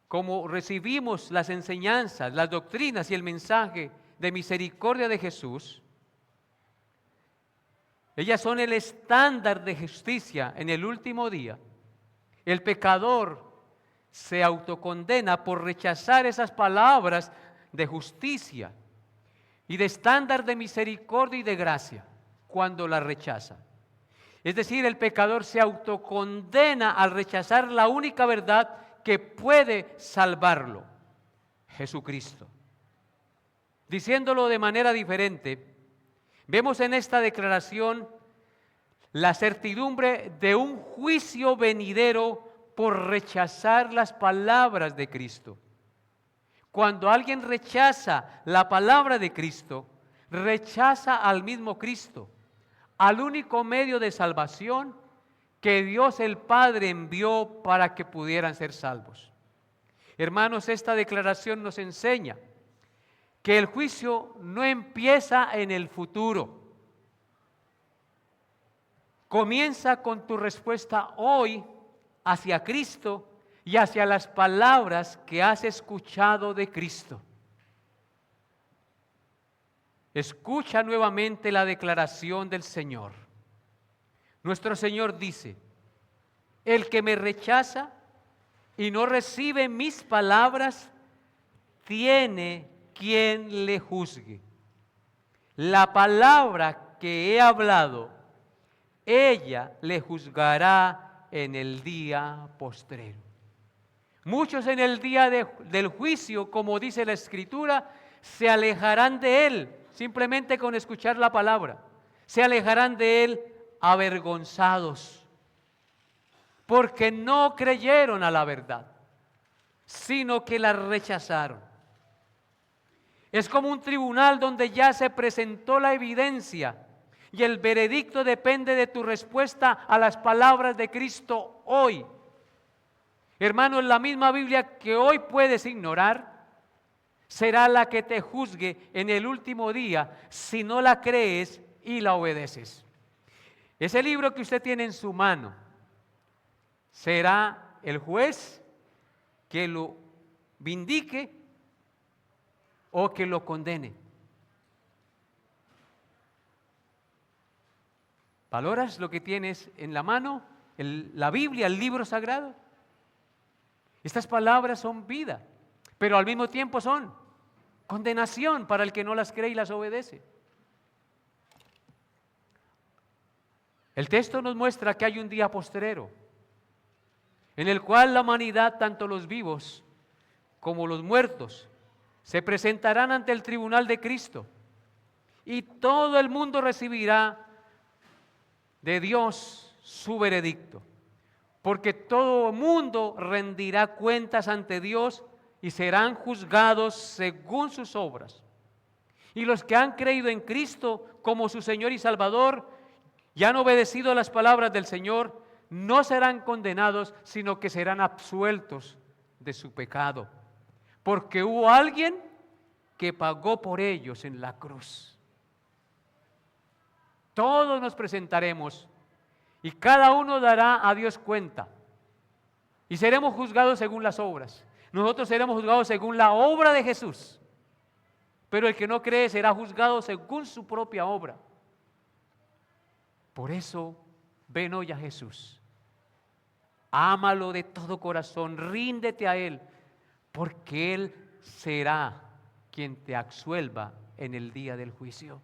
como recibimos las enseñanzas, las doctrinas y el mensaje de misericordia de Jesús, ellas son el estándar de justicia en el último día. El pecador se autocondena por rechazar esas palabras de justicia y de estándar de misericordia y de gracia cuando las rechaza. Es decir, el pecador se autocondena al rechazar la única verdad que puede salvarlo, Jesucristo. Diciéndolo de manera diferente, vemos en esta declaración la certidumbre de un juicio venidero por rechazar las palabras de Cristo. Cuando alguien rechaza la palabra de Cristo, rechaza al mismo Cristo, al único medio de salvación que Dios el Padre envió para que pudieran ser salvos. Hermanos, esta declaración nos enseña que el juicio no empieza en el futuro. Comienza con tu respuesta hoy hacia Cristo y hacia las palabras que has escuchado de Cristo. Escucha nuevamente la declaración del Señor. Nuestro Señor dice: el que me rechaza y no recibe mis palabras, tiene quien le juzgue. La palabra que he hablado, ella le juzgará en el día postrero. Muchos en el día del juicio, como dice la Escritura, se alejarán de él, simplemente con escuchar la palabra. Se alejarán de él avergonzados, porque no creyeron a la verdad, sino que la rechazaron. Es como un tribunal donde ya se presentó la evidencia y el veredicto depende de tu respuesta a las palabras de Cristo hoy. Hermano, la misma Biblia que hoy puedes ignorar será la que te juzgue en el último día si no la crees y la obedeces. Ese libro que usted tiene en su mano será el juez que lo vindique o que lo condene. ¿Valoras lo que tienes en la mano? La Biblia, el libro sagrado. Estas palabras son vida, pero al mismo tiempo son condenación para el que no las cree y las obedece. El texto nos muestra que hay un día postrero en el cual la humanidad, tanto los vivos como los muertos, se presentarán ante el tribunal de Cristo y todo el mundo recibirá de Dios su veredicto, porque todo mundo rendirá cuentas ante Dios y serán juzgados según sus obras. Y los que han creído en Cristo como su Señor y Salvador y han obedecido las palabras del Señor, no serán condenados, sino que serán absueltos de su pecado, porque hubo alguien que pagó por ellos en la cruz. Todos nos presentaremos y cada uno dará a Dios cuenta y seremos juzgados según las obras. Nosotros seremos juzgados según la obra de Jesús, pero el que no cree será juzgado según su propia obra. Por eso ven hoy a Jesús, ámalo de todo corazón, ríndete a Él, porque Él será quien te absuelva en el día del juicio.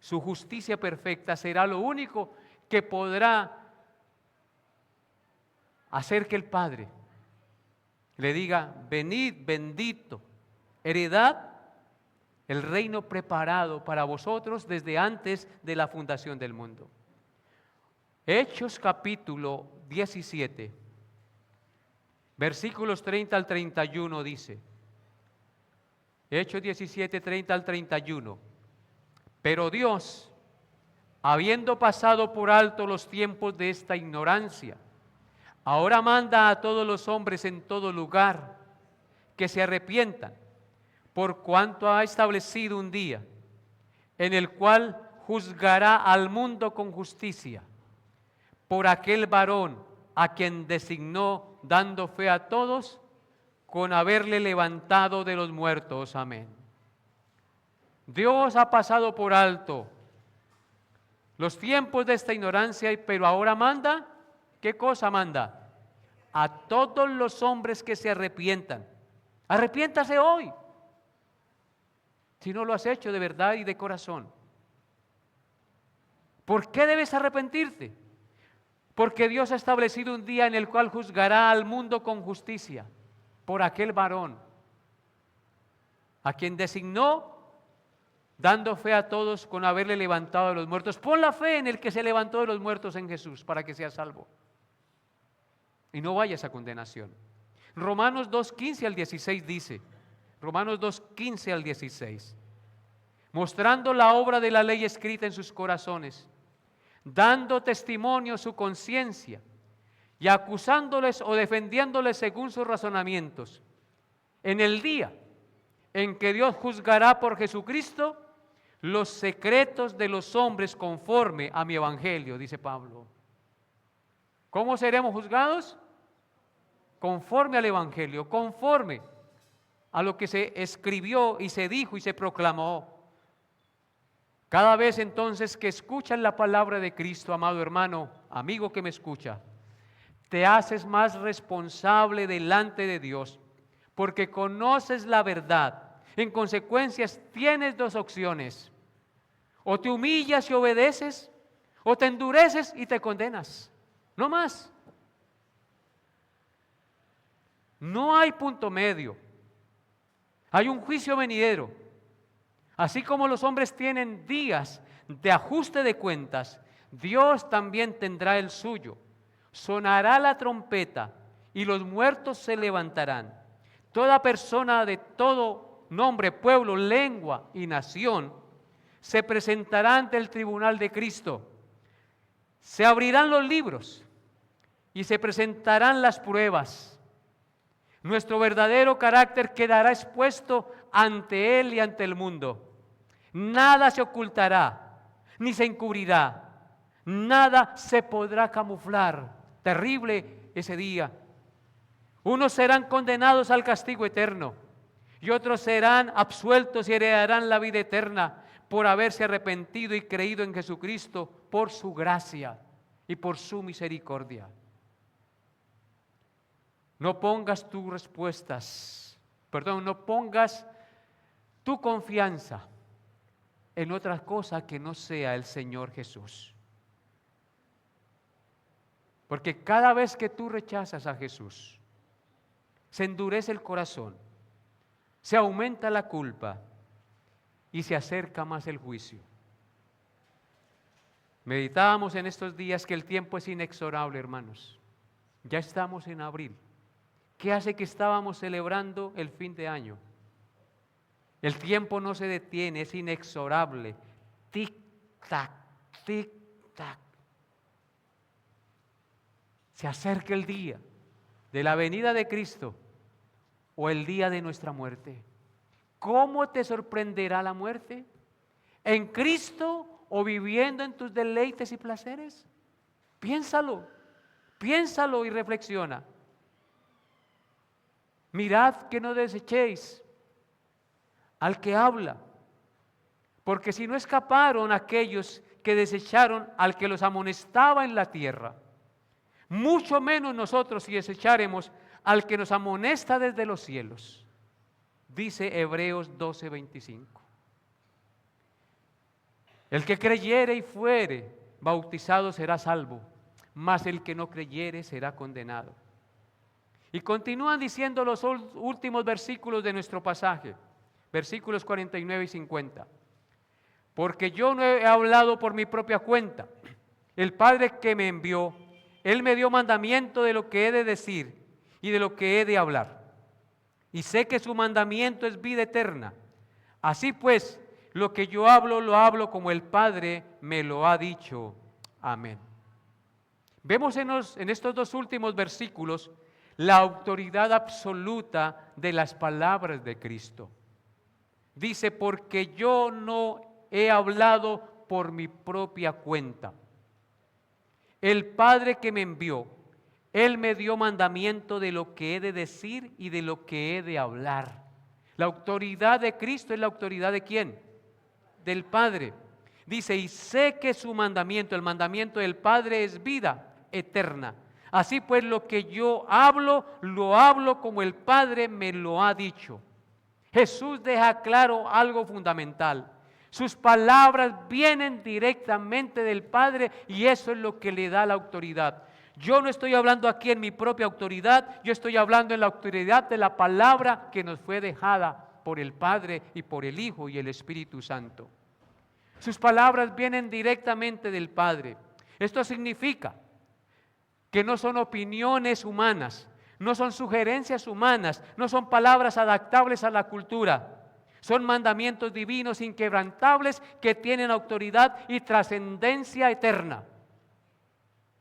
Su justicia perfecta será lo único que podrá hacer que el Padre le diga: venid bendito, heredad el reino preparado para vosotros desde antes de la fundación del mundo. Hechos capítulo 17, versículos 30 al 31 dice, Hechos 17, 30 al 31, Pero Dios, habiendo pasado por alto los tiempos de esta ignorancia, ahora manda a todos los hombres en todo lugar que se arrepientan, por cuanto ha establecido un día en el cual juzgará al mundo con justicia por aquel varón a quien designó, dando fe a todos con haberle levantado de los muertos. Amén. Dios ha pasado por alto los tiempos de esta ignorancia, pero ahora manda, ¿qué cosa manda? A todos los hombres que se arrepientan. Arrepiéntase hoy, si no lo has hecho de verdad y de corazón. ¿Por qué debes arrepentirte? Porque Dios ha establecido un día en el cual juzgará al mundo con justicia por aquel varón a quien designó, dando fe a todos con haberle levantado de los muertos. Pon la fe en el que se levantó de los muertos, en Jesús, para que seas salvo y no vayas a condenación. Romanos 2:15 al 16 dice, Romanos 2:15 al 16, mostrando la obra de la ley escrita en sus corazones, dando testimonio su conciencia y acusándoles o defendiéndoles según sus razonamientos, en el día en que Dios juzgará por Jesucristo los secretos de los hombres conforme a mi evangelio, dice Pablo. ¿Cómo seremos juzgados? Conforme al evangelio, conforme a lo que se escribió y se dijo y se proclamó. Cada vez entonces que escuchas la palabra de Cristo, amado hermano, amigo que me escucha, te haces más responsable delante de Dios, porque conoces la verdad. En consecuencia, tienes dos opciones: o te humillas y obedeces, o te endureces y te condenas. No más. No hay punto medio. Hay un juicio venidero. Así como los hombres tienen días de ajuste de cuentas, Dios también tendrá el suyo. Sonará la trompeta y los muertos se levantarán. Toda persona de todo nombre, pueblo, lengua y nación se presentará ante el tribunal de Cristo. Se abrirán los libros y se presentarán las pruebas. Nuestro verdadero carácter quedará expuesto ante Él y ante el mundo. Nada se ocultará, ni se encubrirá. Nada se podrá camuflar. Terrible ese día. Unos serán condenados al castigo eterno y otros serán absueltos y heredarán la vida eterna por haberse arrepentido y creído en Jesucristo por su gracia y por su misericordia. No pongas tus respuestas, no pongas tu confianza en otra cosa que no sea el Señor Jesús. Porque cada vez que tú rechazas a Jesús, se endurece el corazón, se aumenta la culpa y se acerca más el juicio. Meditábamos en estos días que el tiempo es inexorable, hermanos. Ya estamos en abril. ¿Qué hace que estábamos celebrando el fin de año? El tiempo no se detiene, es inexorable. Tic-tac, tic-tac. Se acerca el día de la venida de Cristo o el día de nuestra muerte. ¿Cómo te sorprenderá la muerte? ¿En Cristo o viviendo en tus deleites y placeres? Piénsalo y reflexiona. Mirad que no desechéis al que habla, porque si no escaparon aquellos que desecharon al que los amonestaba en la tierra, mucho menos nosotros si desecharemos al que nos amonesta desde los cielos, dice Hebreos 12:25. El que creyere y fuere bautizado será salvo, mas el que no creyere será condenado. Y continúan diciendo los últimos versículos de nuestro pasaje, versículos 49 y 50. Porque yo no he hablado por mi propia cuenta. El Padre que me envió, Él me dio mandamiento de lo que he de decir y de lo que he de hablar. Y sé que su mandamiento es vida eterna. Así pues, lo que yo hablo, lo hablo como el Padre me lo ha dicho. Amén. Vemos en estos dos últimos versículos la autoridad absoluta de las palabras de Cristo. Dice, porque yo no he hablado por mi propia cuenta. El Padre que me envió, Él me dio mandamiento de lo que he de decir y de lo que he de hablar. La autoridad de Cristo es la autoridad ¿de quién? Del Padre. Dice, y sé que su mandamiento, el mandamiento del Padre es vida eterna. Así pues, lo que yo hablo, lo hablo como el Padre me lo ha dicho. Jesús deja claro algo fundamental. Sus palabras vienen directamente del Padre y eso es lo que le da la autoridad. Yo no estoy hablando aquí en mi propia autoridad, yo estoy hablando en la autoridad de la palabra que nos fue dejada por el Padre y por el Hijo y el Espíritu Santo. Sus palabras vienen directamente del Padre. Esto significa que no son opiniones humanas, no son sugerencias humanas, no son palabras adaptables a la cultura. Son mandamientos divinos inquebrantables que tienen autoridad y trascendencia eterna.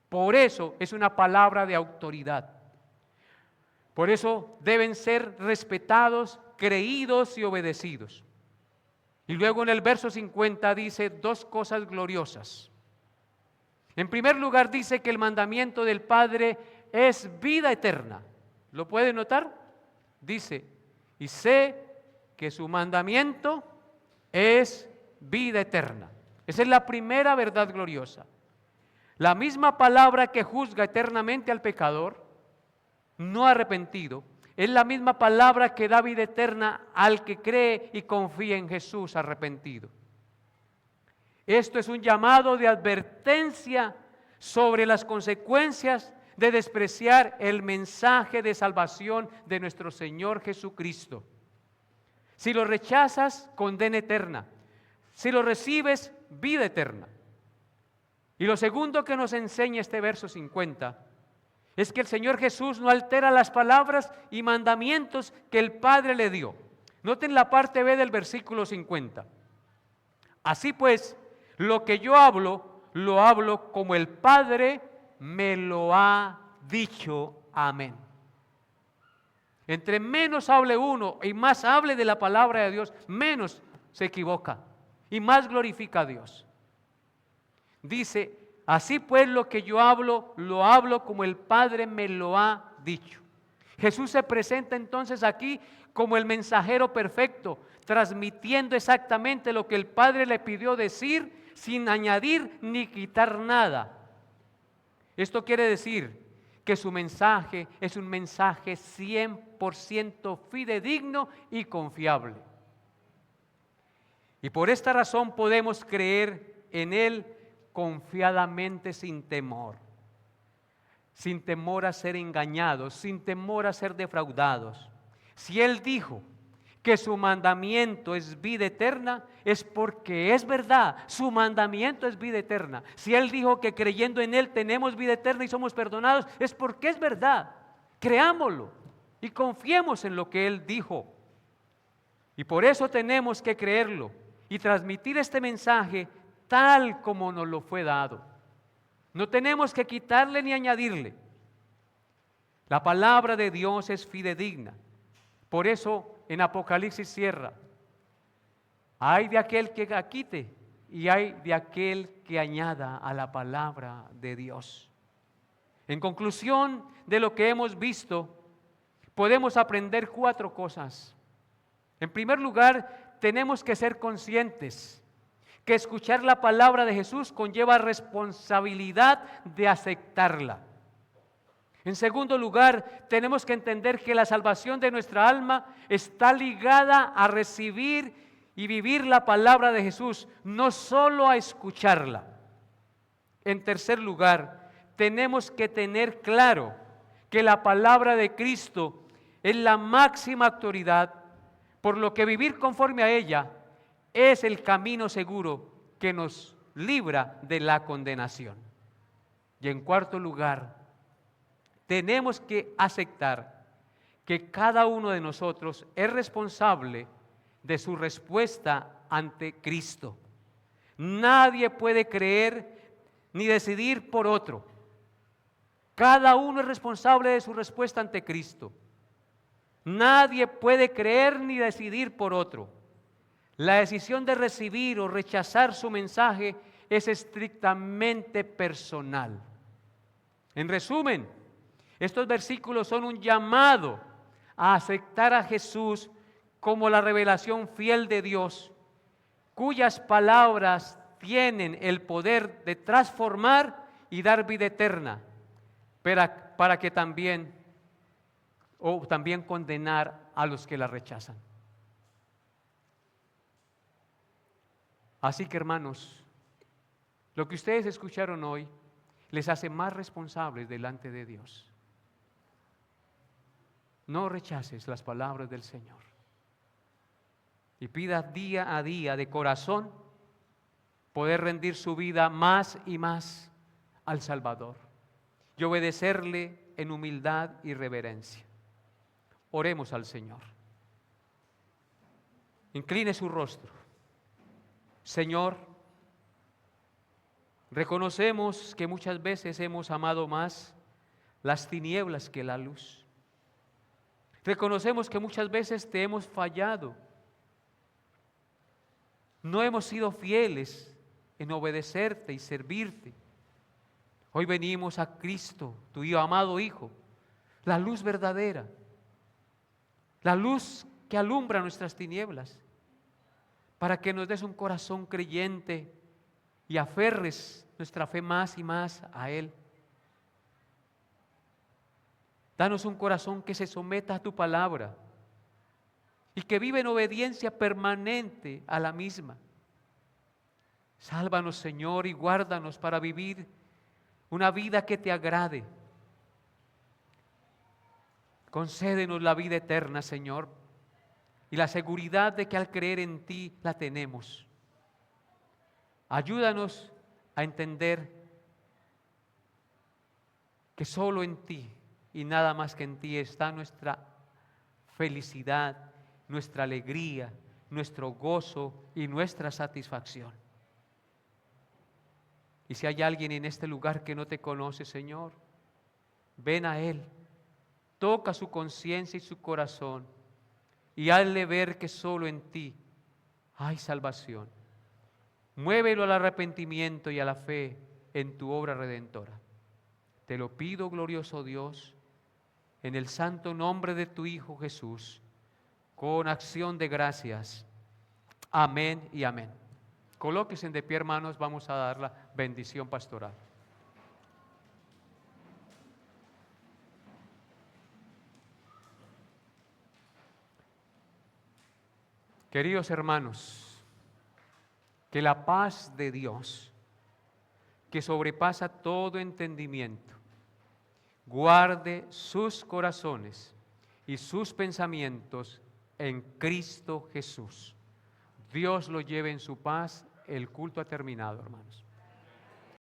Por eso es una palabra de autoridad. Por eso deben ser respetados, creídos y obedecidos. Y luego en el verso 50 dice dos cosas gloriosas. En primer lugar dice que el mandamiento del Padre es vida eterna. ¿Lo puede notar? Dice, y sé que su mandamiento es vida eterna. Esa es la primera verdad gloriosa. La misma palabra que juzga eternamente al pecador, no arrepentido, es la misma palabra que da vida eterna al que cree y confía en Jesús arrepentido. Esto es un llamado de advertencia sobre las consecuencias de despreciar el mensaje de salvación de nuestro Señor Jesucristo. Si lo rechazas, condena eterna. Si lo recibes, vida eterna. Y lo segundo que nos enseña este verso 50 es que el Señor Jesús no altera las palabras y mandamientos que el Padre le dio. Noten la parte B del versículo 50. Así pues, lo que yo hablo, lo hablo como el Padre me lo ha dicho. Amén. Entre menos hable uno y más hable de la palabra de Dios, menos se equivoca y más glorifica a Dios. Dice, así pues lo que yo hablo, lo hablo como el Padre me lo ha dicho. Jesús se presenta entonces aquí como el mensajero perfecto, transmitiendo exactamente lo que el Padre le pidió decir, sin añadir ni quitar nada. Esto quiere decir que su mensaje es un mensaje 100% fidedigno y confiable. Y por esta razón podemos creer en Él confiadamente sin temor a ser engañados, sin temor a ser defraudados. Si Él dijo que su mandamiento es vida eterna, es porque es verdad, su mandamiento es vida eterna. Si Él dijo que creyendo en Él tenemos vida eterna y somos perdonados, es porque es verdad. Creámoslo y confiemos en lo que Él dijo. Y por eso tenemos que creerlo y transmitir este mensaje tal como nos lo fue dado. No tenemos que quitarle ni añadirle. La palabra de Dios es fidedigna. Por eso en Apocalipsis cierra, hay de aquel que quite y hay de aquel que añada a la palabra de Dios. En conclusión de lo que hemos visto, podemos aprender 4 cosas. En primer lugar, tenemos que ser conscientes que escuchar la palabra de Jesús conlleva responsabilidad de aceptarla. En segundo lugar, tenemos que entender que la salvación de nuestra alma está ligada a recibir y vivir la palabra de Jesús, no solo a escucharla. En tercer lugar, tenemos que tener claro que la palabra de Cristo es la máxima autoridad, por lo que vivir conforme a ella es el camino seguro que nos libra de la condenación. Y en cuarto lugar, tenemos que aceptar que cada uno de nosotros es responsable de su respuesta ante Cristo. Nadie puede creer ni decidir por otro. Cada uno es responsable de su respuesta ante Cristo. Nadie puede creer ni decidir por otro. La decisión de recibir o rechazar su mensaje es estrictamente personal. En resumen, estos versículos son un llamado a aceptar a Jesús como la revelación fiel de Dios, cuyas palabras tienen el poder de transformar y dar vida eterna, para que también condenar a los que la rechazan. Así que, hermanos, lo que ustedes escucharon hoy les hace más responsables delante de Dios. No rechaces las palabras del Señor y pida día a día de corazón poder rendir su vida más y más al Salvador y obedecerle en humildad y reverencia. Oremos al Señor. Incline su rostro. Señor, reconocemos que muchas veces hemos amado más las tinieblas que la luz. Reconocemos que muchas veces te hemos fallado. No hemos sido fieles en obedecerte y servirte. Hoy venimos a Cristo, tu amado Hijo, la luz verdadera, la luz que alumbra nuestras tinieblas, para que nos des un corazón creyente y aferres nuestra fe más y más a Él. Danos un corazón que se someta a tu palabra y que vive en obediencia permanente a la misma. Sálvanos, Señor, y guárdanos para vivir una vida que te agrade. Concédenos la vida eterna, Señor, y la seguridad de que al creer en ti la tenemos. Ayúdanos a entender que solo en ti y nada más que en ti está nuestra felicidad, nuestra alegría, nuestro gozo y nuestra satisfacción. Y si hay alguien en este lugar que no te conoce, Señor, ven a Él, toca su conciencia y su corazón y hazle ver que solo en ti hay salvación. Muévelo al arrepentimiento y a la fe en tu obra redentora. Te lo pido, glorioso Dios, en el santo nombre de tu Hijo Jesús, con acción de gracias. Amén y amén. Colóquense de pie, hermanos, vamos a dar la bendición pastoral. Queridos hermanos, que la paz de Dios, que sobrepasa todo entendimiento, guarde sus corazones y sus pensamientos en Cristo Jesús. Dios lo lleve en su paz. El culto ha terminado, hermanos.